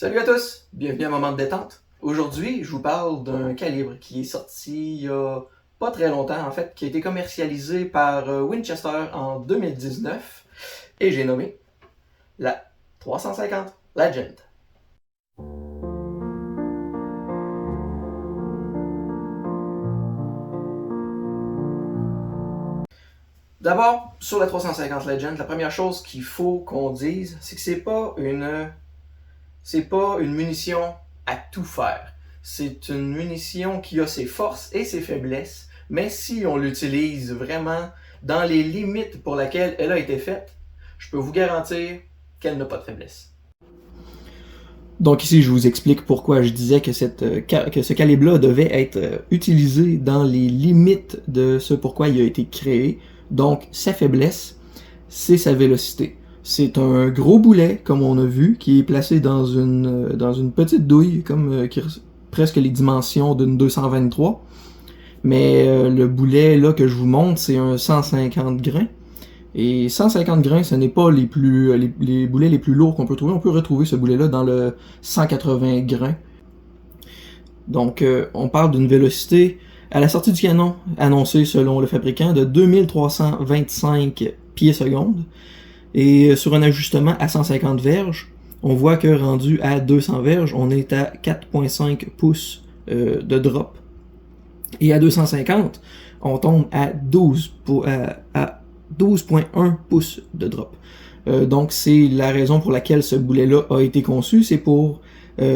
Salut à tous, bienvenue à un moment de détente. Aujourd'hui, je vous parle d'un calibre qui est sorti il y a pas très longtemps en fait, qui a été commercialisé par Winchester en 2019 et j'ai nommé la 350 Legend. D'abord, sur la 350 Legend, la première chose qu'il faut qu'on dise, c'est que c'est pas une munition à tout faire. C'est une munition qui a ses forces et ses faiblesses, mais si on l'utilise vraiment dans les limites pour lesquelles elle a été faite, je peux vous garantir qu'elle n'a pas de faiblesse. Donc ici, je vous explique pourquoi je disais que ce calibre-là devait être utilisé dans les limites de ce pourquoi il a été créé. Donc sa faiblesse, c'est sa vélocité. C'est un gros boulet, comme on a vu, qui est placé dans une petite douille, presque les dimensions d'une 223. Mais le boulet là que je vous montre, c'est un 150 grains. Et 150 grains, ce n'est pas les boulets les plus lourds qu'on peut trouver. On peut retrouver ce boulet-là dans le 180 grains. Donc, on parle d'une vélocité à la sortie du canon, annoncée selon le fabricant, de 2325 pieds secondes. Et sur un ajustement à 150 verges, on voit que rendu à 200 verges, on est à 4.5 pouces de drop. Et à 250, on tombe à 12.1 pouces de drop. Donc c'est la raison pour laquelle ce boulet-là a été conçu, c'est pour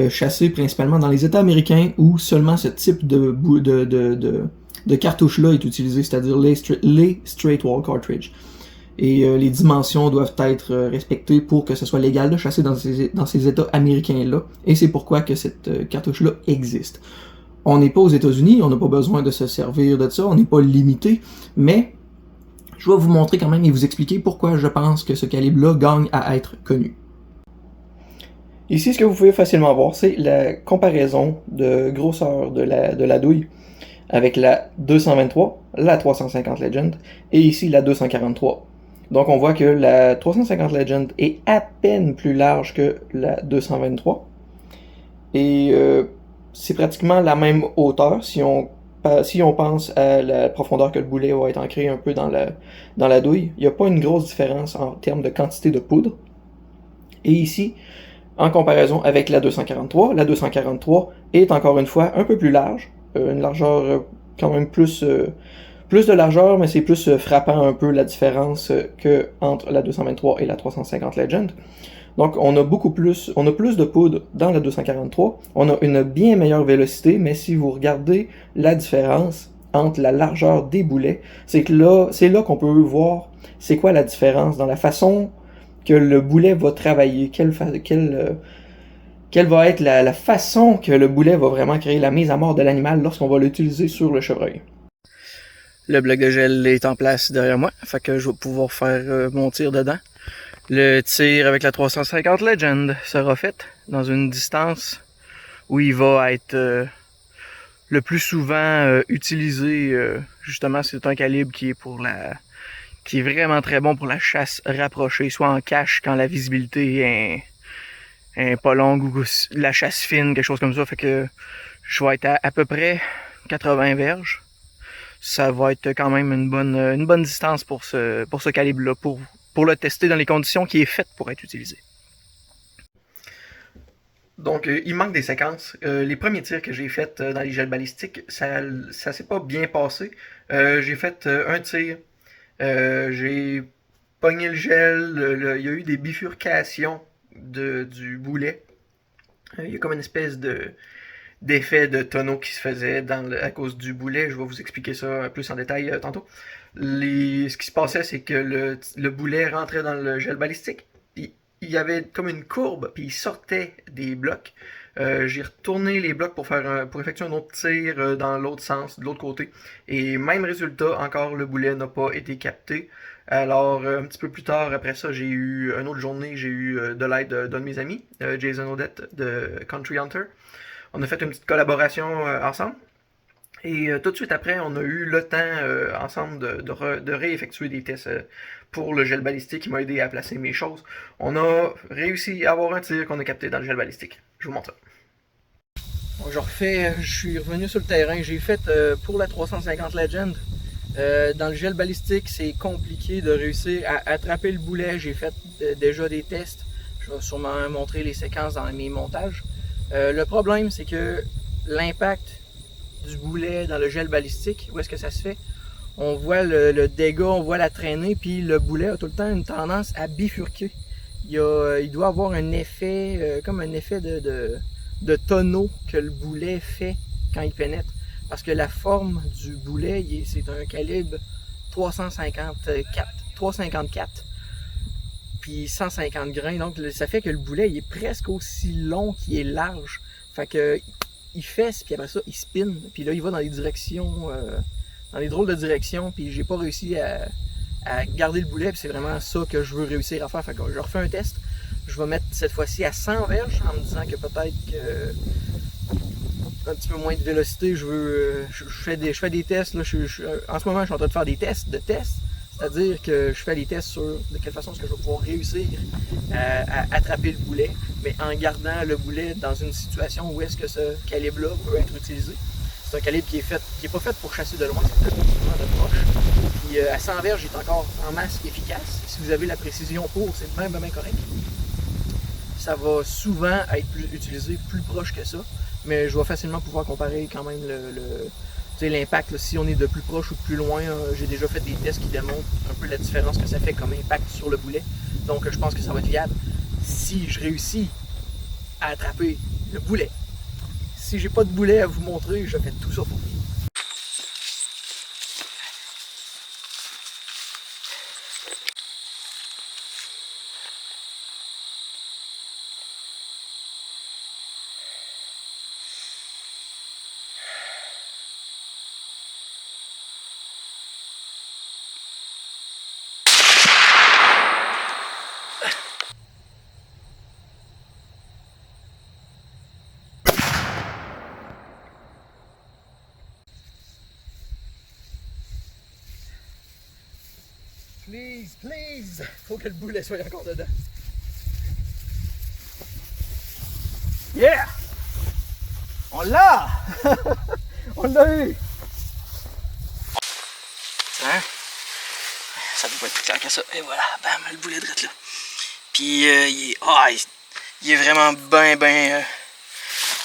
chasser principalement dans les États américains où seulement ce type de cartouche-là est utilisé, c'est-à-dire les straight wall cartridge. Et les dimensions doivent être respectées pour que ce soit légal de chasser dans ces États américains-là. Et c'est pourquoi que cette cartouche-là existe. On n'est pas aux États-Unis, on n'a pas besoin de se servir de ça, on n'est pas limité, mais je vais vous montrer quand même et vous expliquer pourquoi je pense que ce calibre-là gagne à être connu. Ici, ce que vous pouvez facilement voir, c'est la comparaison de grosseur de la douille avec la 223, la 350 Legend, et ici la 243. Donc on voit que la 350 Legend est à peine plus large que la 223. Et c'est pratiquement la même hauteur si on pense à la profondeur que le boulet va être ancré un peu dans la douille. Il n'y a pas une grosse différence en termes de quantité de poudre. Et ici, en comparaison avec la 243 est encore une fois un peu plus large, une largeur quand même plus de largeur, mais c'est plus frappant un peu la différence que entre la 223 et la 350 Legend. Donc on a plus de poudre dans la 243, on a une bien meilleure vélocité, mais si vous regardez la différence entre la largeur des boulets, c'est là qu'on peut voir c'est quoi la différence dans la façon que le boulet va travailler, quelle va être la façon que le boulet va vraiment créer la mise à mort de l'animal lorsqu'on va l'utiliser sur le chevreuil. Le bloc de gel est en place derrière moi, fait que je vais pouvoir faire mon tir dedans. Le tir avec la 350 Legend sera fait dans une distance où il va être le plus souvent utilisé. Justement, c'est un calibre qui est vraiment très bon pour la chasse rapprochée, soit en cache quand la visibilité est pas longue ou la chasse fine, quelque chose comme ça. Fait que je vais être à peu près 80 verges. Ça va être quand même une bonne distance pour ce calibre-là, pour le tester dans les conditions qui est faites pour être utilisé. Donc, il manque des séquences. Les premiers tirs que j'ai faits dans les gels balistiques, ça s'est pas bien passé. J'ai fait un tir, j'ai pogné le gel, il y a eu des bifurcations du boulet. Il y a comme une espèce d'effet de tonneau qui se faisait à cause du boulet. Je vais vous expliquer ça plus en détail tantôt. Ce qui se passait, c'est que le boulet rentrait dans le gel balistique. Il y avait comme une courbe, puis il sortait des blocs. J'ai retourné les blocs pour effectuer un autre tir dans l'autre sens, de l'autre côté. Et même résultat, encore le boulet n'a pas été capté. Alors, un petit peu plus tard, après ça, une autre journée, j'ai eu de l'aide d'un de mes amis, Jason Odette de Country Hunter. On a fait une petite collaboration ensemble. Et tout de suite après, on a eu le temps ensemble de réeffectuer des tests pour le gel balistique qui m'a aidé à placer mes choses. On a réussi à avoir un tir qu'on a capté dans le gel balistique. Je vous montre ça. Bon, je suis revenu sur le terrain. J'ai fait pour la 350 Legend. Dans le gel balistique, c'est compliqué de réussir à attraper le boulet. J'ai fait déjà des tests. Je vais sûrement montrer les séquences dans mes montages. Le problème, c'est que l'impact du boulet dans le gel balistique, où est-ce que ça se fait? On voit le dégât, on voit la traînée, puis le boulet a tout le temps une tendance à bifurquer. Il doit avoir un effet, comme un effet de tonneau que le boulet fait quand il pénètre. Parce que la forme du boulet, c'est un calibre 354, puis 150 grains. Donc ça fait que le boulet il est presque aussi long qu'il est large. Fait que il fesse, puis après ça, il spin. Puis là, il va dans des directions, dans des drôles de directions. Puis j'ai pas réussi à garder le boulet. Puis c'est vraiment ça que je veux réussir à faire. Fait que je refais un test. Je vais mettre cette fois-ci à 100 verges en me disant que peut-être que un petit peu moins de vélocité. Je fais des tests. Là, en ce moment, je suis en train de faire des tests de tests. C'est-à-dire que je fais des tests sur de quelle façon est-ce que je vais pouvoir réussir à attraper le boulet, mais en gardant le boulet dans une situation où est-ce que ce calibre-là peut être utilisé. C'est un calibre qui est pas fait pour chasser de loin, c'est fait pour de proche. Puis à 100 verges, il est encore en masse efficace. Si vous avez la précision pour, c'est même correct. Ça va souvent être utilisé plus proche que ça, mais je vais facilement pouvoir comparer quand même l'impact. Si on est de plus proche ou de plus loin, j'ai déjà fait des tests qui démontrent un peu la différence que ça fait comme impact sur le boulet. Donc je pense que ça va être viable si je réussis à attraper le boulet. Si j'ai pas de boulet à vous montrer, je fais tout ça pour vous. Please, please! Faut que le boulet soit encore dedans. Yeah! On l'a! On l'a eu! Hein? Ça peut pas être plus clair que ça. Et voilà, bam, le boulet de là. Puis il est vraiment ben.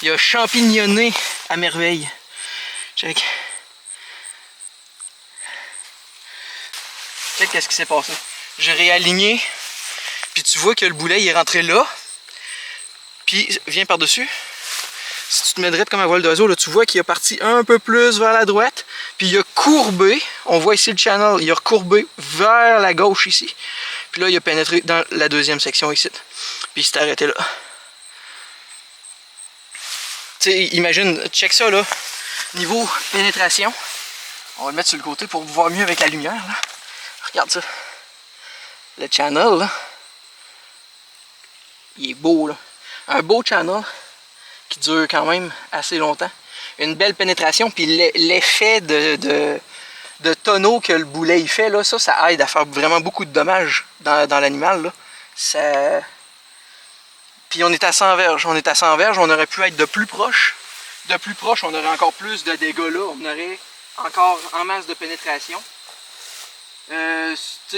Il a champignonné à merveille. Check. Check qu'est-ce qui s'est passé. J'ai réaligné. Puis tu vois que le boulet il est rentré là. Puis viens par-dessus. Si tu te mets droit comme un vol d'oiseau, là, tu vois qu'il est parti un peu plus vers la droite. Puis il a courbé. On voit ici le channel. Il a recourbé vers la gauche ici. Puis là, il a pénétré dans la deuxième section ici. Puis il s'est arrêté là. Tu sais, imagine, check ça là. Niveau pénétration. On va le mettre sur le côté pour voir mieux avec la lumière. Là. Regarde ça. Le channel, là. Il est beau, là. Un beau channel qui dure quand même assez longtemps. Une belle pénétration, puis l'effet de tonneau que le boulet il fait, là, ça aide à faire vraiment beaucoup de dommages dans l'animal. Puis on est à 100 verges. On est à 100 verges, on aurait pu être de plus proche. De plus proche, on aurait encore plus de dégâts là. On aurait encore en masse de pénétration.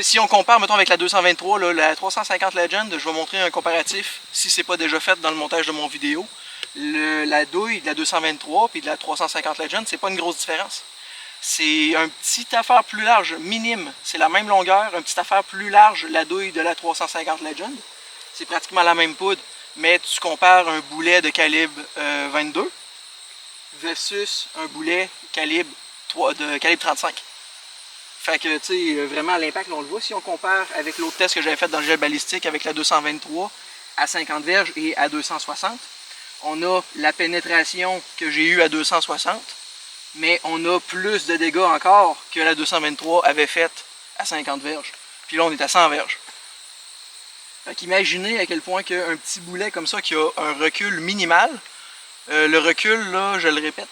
Si on compare, mettons, avec la 223, là, la 350 Legend, je vais montrer un comparatif, si c'est pas déjà fait dans le montage de mon vidéo. La douille de la 223 puis de la 350 Legend, c'est pas une grosse différence. C'est un petit affaire plus large, minime. C'est la même longueur, un petit affaire plus large, la douille de la 350 Legend. C'est pratiquement la même poudre, mais tu compares un boulet de calibre 22 versus un boulet calibre 35. Fait que, tu sais, vraiment l'impact, on le voit si on compare avec l'autre test que j'avais fait dans le gel balistique avec la 223 à 50 verges et à 260. On a la pénétration que j'ai eue à 260, mais on a plus de dégâts encore que la 223 avait faite à 50 verges. Puis là, on est à 100 verges. Fait qu'imaginez à quel point qu'un petit boulet comme ça qui a un recul minimal, le recul, là, je le répète,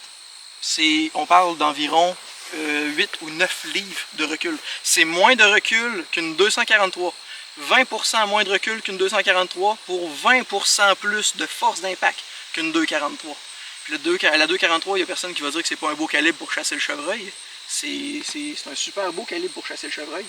on parle d'environ 8 ou 9 livres de recul. C'est moins de recul qu'une 243. 20% moins de recul qu'une 243 pour 20% plus de force d'impact qu'une 243. Puis la 243, il n'y a personne qui va dire que c'est pas un beau calibre pour chasser le chevreuil. C'est un super beau calibre pour chasser le chevreuil.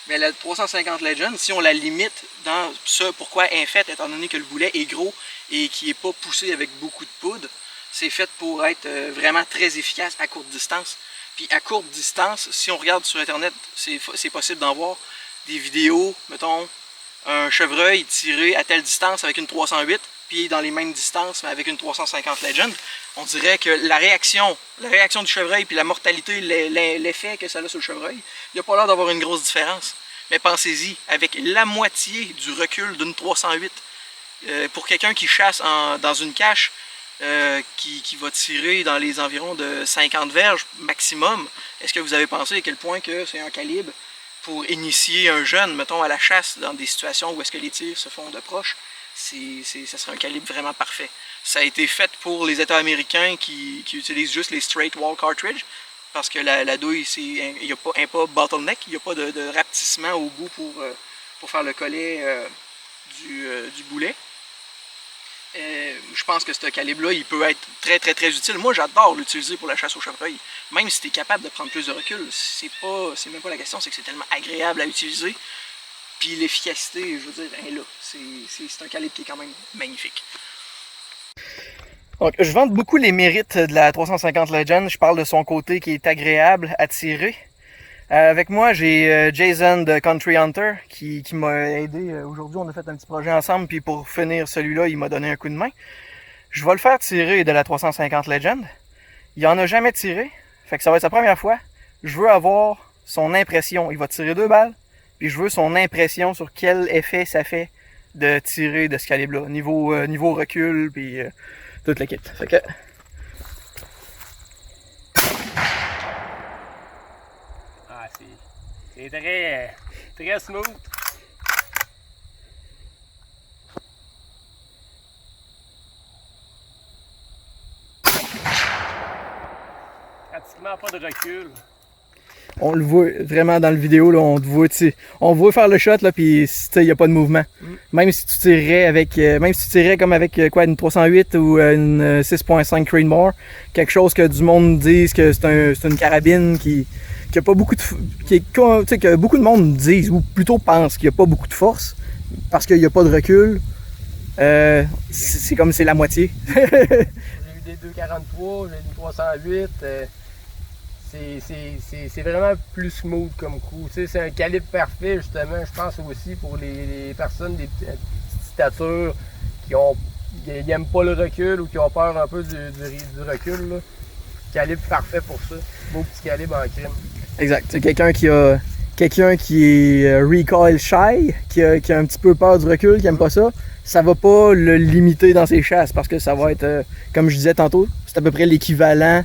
Mais la 350 Legend, si on la limite dans ce pourquoi elle est faite, étant donné que le boulet est gros et qui n'est pas poussé avec beaucoup de poudre, c'est fait pour être vraiment très efficace à courte distance. Puis à courte distance, si on regarde sur internet, c'est possible d'en voir des vidéos, mettons, un chevreuil tiré à telle distance avec une 308, puis dans les mêmes distances, mais avec une 350 Legend. On dirait que la réaction du chevreuil, puis la mortalité, l'effet que ça a sur le chevreuil, il n'y a pas l'air d'avoir une grosse différence. Mais pensez-y, avec la moitié du recul d'une 308, pour quelqu'un qui chasse dans une cache, qui va tirer dans les environs de 50 verges maximum, est-ce que vous avez pensé à quel point que c'est un calibre pour initier un jeune, mettons, à la chasse dans des situations où est-ce que les tirs se font de proche? Ça serait un calibre vraiment parfait. Ça a été fait pour les États américains qui utilisent juste les straight wall cartridge, parce que la douille, il n'y a pas bottleneck, il n'y a pas de rapetissement au bout pour faire le collet du boulet. Je pense que ce calibre-là, il peut être très très très utile. Moi, j'adore l'utiliser pour la chasse au chevreuil. Même si tu es capable de prendre plus de recul, c'est même pas la question, c'est que c'est tellement agréable à utiliser. Puis l'efficacité, je veux dire, elle est là. C'est un calibre qui est quand même magnifique. Donc, je vante beaucoup les mérites de la 350 Legend. Je parle de son côté qui est agréable à tirer. Avec moi, j'ai Jason de Country Hunter qui m'a aidé. Aujourd'hui, on a fait un petit projet ensemble, puis pour finir celui-là, il m'a donné un coup de main. Je vais le faire tirer de la 350 Legend. Il en a jamais tiré, fait que ça va être sa première fois. Je veux avoir son impression. Il va tirer 2 balles, puis je veux son impression sur quel effet ça fait de tirer de ce calibre-là. Niveau recul, puis toute l'équipe. Fait que... c'est très smooth. Pratiquement pas de recul. On le voit vraiment dans la vidéo, là, on voit faire le shot, là, puis il n'y a pas de mouvement. Même si tu tirais comme avec quoi, une 308 ou une 6.5 Creedmoor, quelque chose que du monde dise que c'est une carabine qui a pas beaucoup de que beaucoup de monde disent, ou plutôt pensent qu'il n'y a pas beaucoup de force, parce qu'il n'y a pas de recul. C'est comme c'est la moitié. J'ai eu des 243, j'ai eu une 308. C'est vraiment plus smooth comme coup. C'est un calibre parfait, justement, je pense aussi pour les personnes des petites statures qui n'aiment pas le recul ou qui ont peur un peu du recul. Là. Calibre parfait pour ça. Beau petit calibre en crime. Exact. C'est quelqu'un qui est recoil shy, qui a un petit peu peur du recul, qui aime pas ça. Ça va pas le limiter dans ses chasses parce que ça va être, comme je disais tantôt, c'est à peu près l'équivalent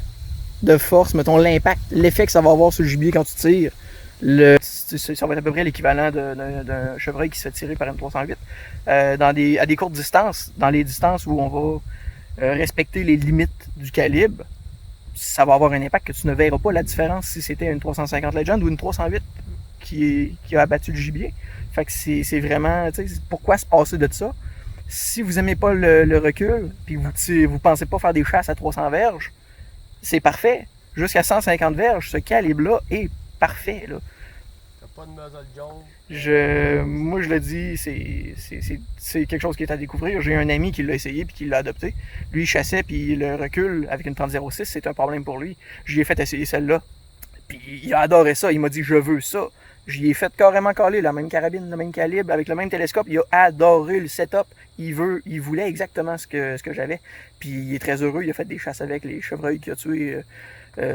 de force, mettons l'impact, l'effet que ça va avoir sur le gibier quand tu tires. Ça va être à peu près l'équivalent d'un chevreuil qui se fait tirer par une 308 à des courtes distances, dans les distances où on va respecter les limites du calibre. Ça va avoir un impact que tu ne verras pas la différence si c'était une 350 Legend ou une 308 qui a abattu le gibier. Fait que c'est vraiment, tu sais, pourquoi se passer de ça? Si vous aimez pas le recul, puis vous pensez pas faire des chasses à 300 verges, c'est parfait. Jusqu'à 150 verges, ce calibre-là est parfait. Là. T'as pas de muzzle jaune? Moi, je le dis, c'est quelque chose qui est à découvrir. J'ai un ami qui l'a essayé puis qui l'a adopté. Lui, il chassait, puis le recul avec une 30-06, c'est un problème pour lui. Je lui ai fait essayer celle-là. Puis il a adoré ça. Il m'a dit, je veux ça. J'y ai fait carrément caler la même carabine, le même calibre, avec le même télescope. Il a adoré le setup. Il voulait exactement ce que j'avais. Puis il est très heureux. Il a fait des chasses avec les chevreuils qu'il a tués.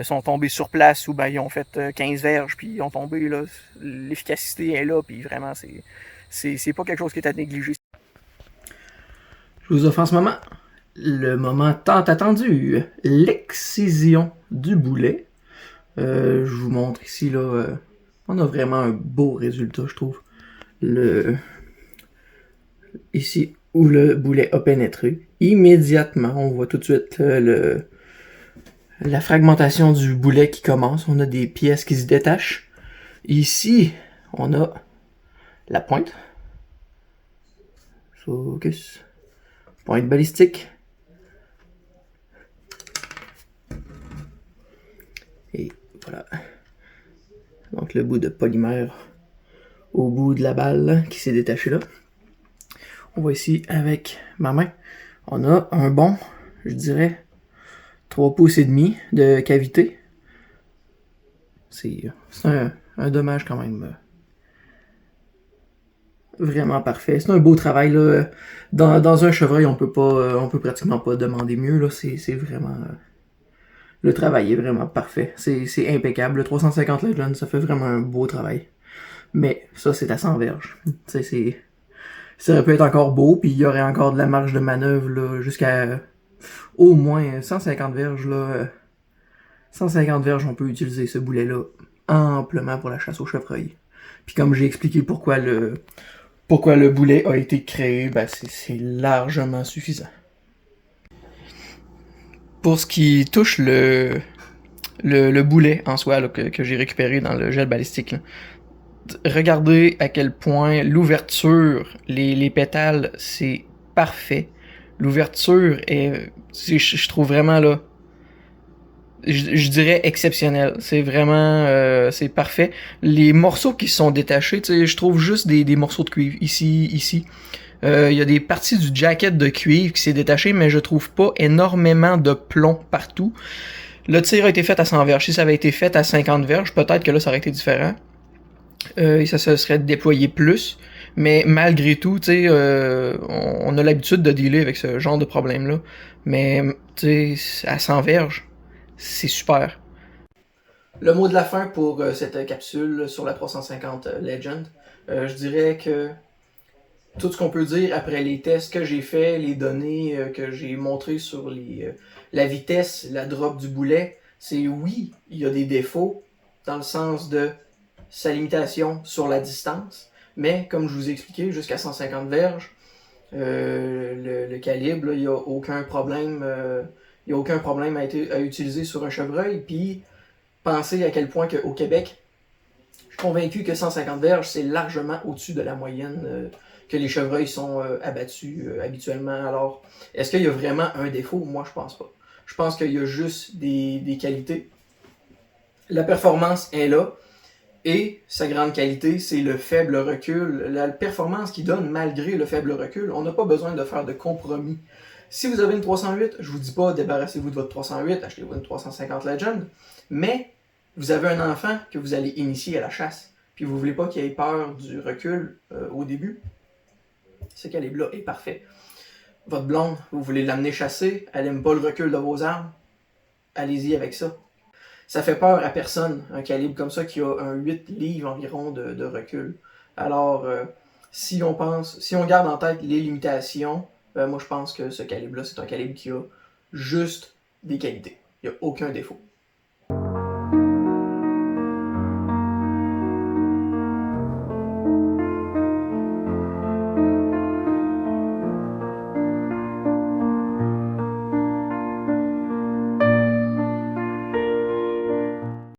Sont tombés sur place ou ben ils ont fait 15 verges puis ils ont tombé là. L'efficacité est là puis vraiment c'est pas quelque chose qui est à négliger. Je vous offre en ce moment le moment tant attendu, l'excision du boulet. Je vous montre ici là, on a vraiment un beau résultat je trouve. Ici où le boulet a pénétré, immédiatement on voit tout de suite la fragmentation du boulet qui commence. On a des pièces qui se détachent. Ici, on a la pointe. Focus. Pointe balistique. Et voilà. Donc le bout de polymère au bout de la balle qui s'est détaché là. On voit ici avec ma main, on a un bon, je dirais, 3 pouces et demi de cavité. C'est un dommage quand même vraiment parfait. C'est un beau travail là. Dans un chevreuil, on peut pratiquement pas demander mieux là. C'est vraiment le travail est vraiment parfait. C'est impeccable. Le 350 Legend, ça fait vraiment un beau travail. Mais ça, c'est à 100 verges. Ça peut être encore beau, puis il y aurait encore de la marge de manœuvre là, jusqu'à au moins 150 verges. Là, 150 verges, on peut utiliser ce boulet-là amplement pour la chasse au chevreuil. Puis comme j'ai expliqué pourquoi le boulet a été créé, ben c'est largement suffisant. Pour ce qui touche le boulet en soi là, que j'ai récupéré dans le gel balistique, là, regardez à quel point l'ouverture, les pétales, c'est parfait. L'ouverture est, je trouve vraiment là, je dirais exceptionnel. C'est vraiment, c'est parfait. Les morceaux qui sont détachés, tu sais, je trouve juste des morceaux de cuivre ici. Il y a des parties du jacket de cuivre qui s'est détaché, mais je trouve pas énormément de plomb partout. Le tir a été fait à 100 verges. Si ça avait été fait à 50 verges, peut-être que là, ça aurait été différent. Et ça se serait déployé plus. Mais malgré tout, tu sais, on a l'habitude de dealer avec ce genre de problème-là. Mais, tu sais, à 100 verges, c'est super. Le mot de la fin pour cette capsule sur la 350 Legend, je dirais que tout ce qu'on peut dire après les tests que j'ai faits, les données que j'ai montrées sur la vitesse, la drop du boulet, c'est oui, il y a des défauts dans le sens de sa limitation sur la distance, mais comme je vous ai expliqué, jusqu'à 150 verges, le calibre, il n'y a aucun problème, à utiliser sur un chevreuil. Puis pensez à quel point qu'au Québec, je suis convaincu que 150 verges, c'est largement au-dessus de la moyenne que les chevreuils sont abattus habituellement. Alors, est-ce qu'il y a vraiment un défaut? Moi, je pense pas. Je pense qu'il y a juste des qualités. La performance est là. Et sa grande qualité, c'est le faible recul, la performance qu'il donne malgré le faible recul. On n'a pas besoin de faire de compromis. Si vous avez une 308, je vous dis pas débarrassez-vous de votre 308, achetez-vous une 350 Legend, mais vous avez un enfant que vous allez initier à la chasse, puis vous voulez pas qu'il ait peur du recul au début, ce calibre-là est parfait. Votre blonde, vous voulez l'amener chasser, elle aime pas le recul de vos armes, allez-y avec ça. Ça fait peur à personne, un calibre comme ça qui a un 8 livres environ de recul. Alors, si on garde en tête les limitations, moi je pense que ce calibre-là, c'est un calibre qui a juste des qualités. Il n'y a aucun défaut.